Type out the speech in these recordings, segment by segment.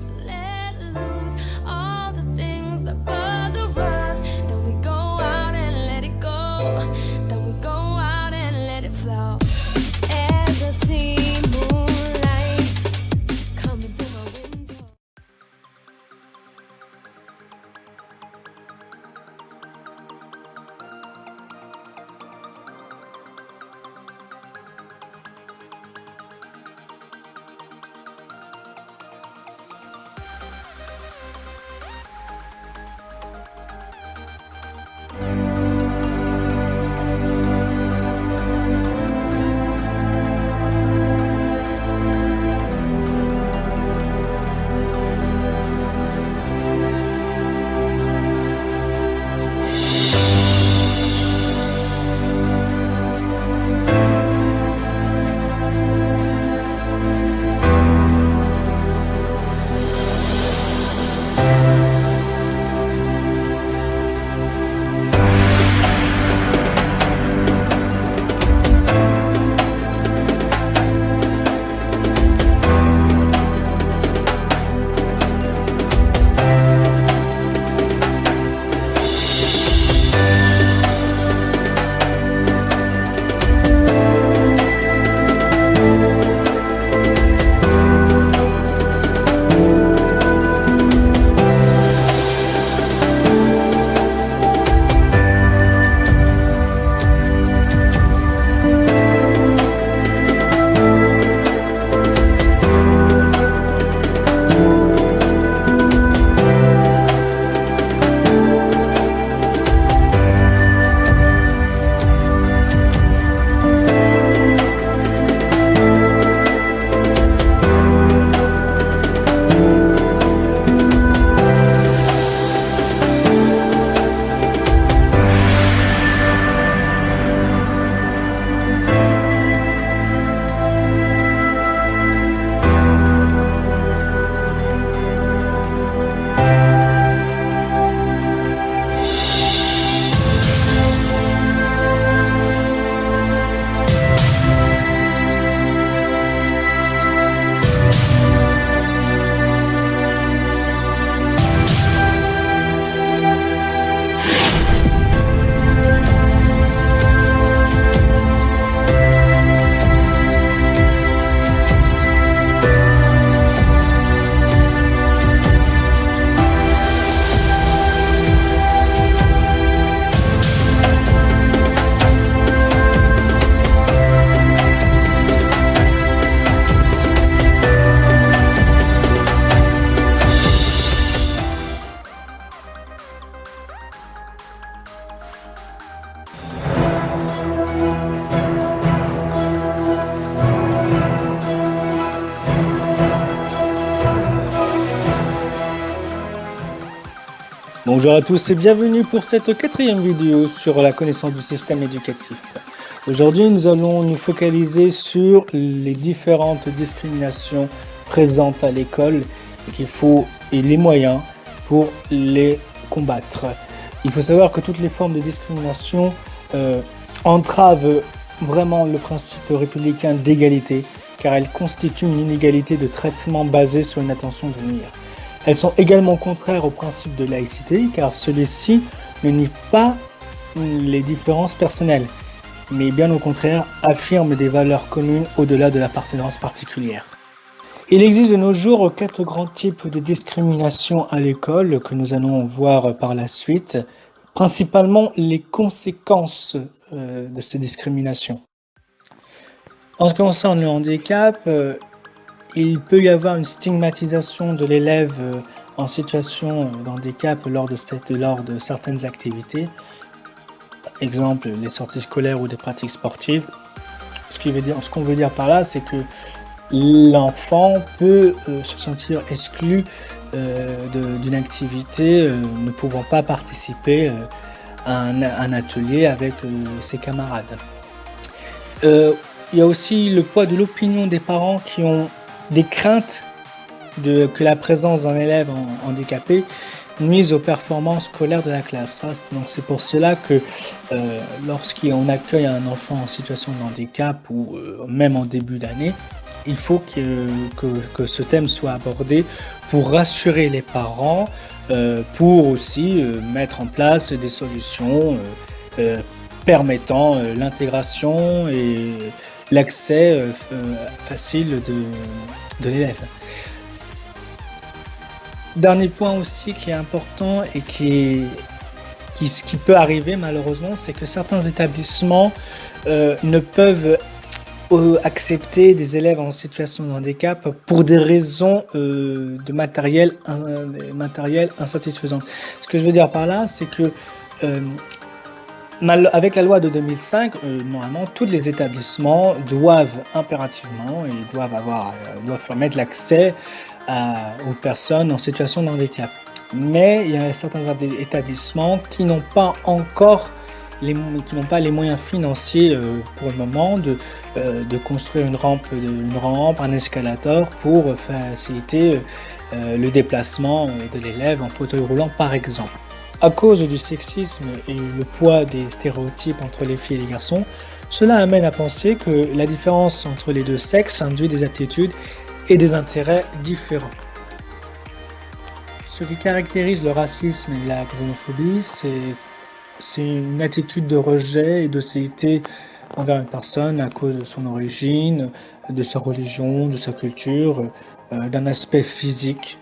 to let loose all the things that bother us. Then we go out and let it go. Then we go out and let it flow. As I see moonlight coming through my window. Bonjour à tous et bienvenue pour cette quatrième vidéo sur la connaissance du système éducatif. Aujourd'hui, nous allons nous focaliser sur les différentes discriminations présentes à l'école et les moyens pour les combattre. Il faut savoir que toutes les formes de discrimination entravent vraiment le principe républicain d'égalité, car elles constituent une inégalité de traitement basée sur une intention de nuire. Elles sont également contraires au principe de laïcité, car celui-ci ne nie pas les différences personnelles, mais bien au contraire affirme des valeurs communes au-delà de l'appartenance particulière. Il existe de nos jours 4 grands types de discrimination à l'école que nous allons voir par la suite, principalement les conséquences de ces discriminations. En ce qui concerne le handicap, il peut y avoir une stigmatisation de l'élève en situation de handicap lors de certaines activités, exemple les sorties scolaires ou des pratiques sportives. Ce qu'on veut dire par là, c'est que l'enfant peut se sentir exclu d'une activité, ne pouvant pas participer à un atelier avec ses camarades. Il y a aussi le poids de l'opinion des parents qui ont des craintes que la présence d'un élève handicapé nuise aux performances scolaires de la classe. Donc c'est pour cela que lorsqu'on accueille un enfant en situation de handicap ou même en début d'année, il faut que ce thème soit abordé pour rassurer les parents, pour aussi mettre en place des solutions permettant l'intégration et l'accès facile de l'élève. Dernier point aussi qui est important et ce qui peut arriver malheureusement, c'est que certains établissements ne peuvent accepter des élèves en situation de handicap pour des raisons de matériel insatisfaisant. Ce que je veux dire par là, c'est que avec la loi de 2005, normalement, tous les établissements doivent impérativement et doivent permettre l'accès aux personnes en situation de handicap. Mais il y a certains établissements qui n'ont pas les moyens financiers pour le moment de construire une rampe, un escalator pour faciliter le déplacement de l'élève en fauteuil roulant par exemple. À cause du sexisme et le poids des stéréotypes entre les filles et les garçons, cela amène à penser que la différence entre les deux sexes induit des aptitudes et des intérêts différents. Ce qui caractérise le racisme et la xénophobie, c'est une attitude de rejet et d'hostilité envers une personne à cause de son origine, de sa religion, de sa culture, d'un aspect physique.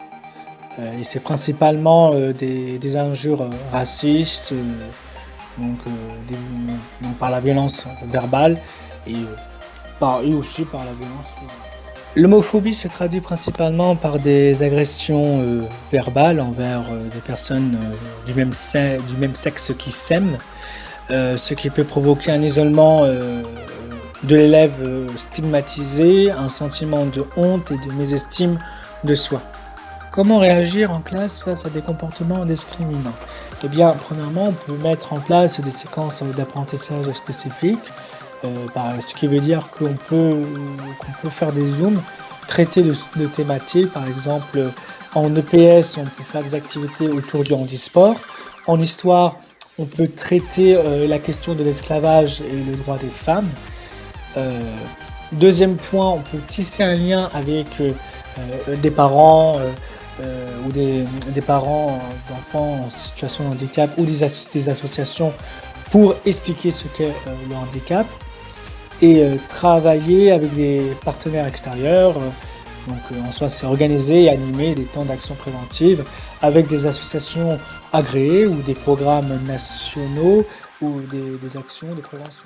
Et c'est principalement des injures racistes, donc par la violence verbale et aussi par la violence physique. L'homophobie se traduit principalement par des agressions verbales envers des personnes du même sexe qui s'aiment, ce qui peut provoquer un isolement de l'élève stigmatisé, un sentiment de honte et de mésestime de soi. Comment réagir en classe face à des comportements discriminants? Eh bien, premièrement, on peut mettre en place des séquences d'apprentissage spécifiques, ce qui veut dire qu'on peut faire des zooms, traiter de thématiques, par exemple en EPS, on peut faire des activités autour du handisport. En histoire, on peut traiter la question de l'esclavage et le droit des femmes. Deuxième point, on peut tisser un lien avec des parents ou des parents d'enfants en situation de handicap ou des associations pour expliquer ce qu'est le handicap et travailler avec des partenaires extérieurs. En soi, c'est organiser et animer des temps d'action préventive avec des associations agréées ou des programmes nationaux ou des actions de prévention.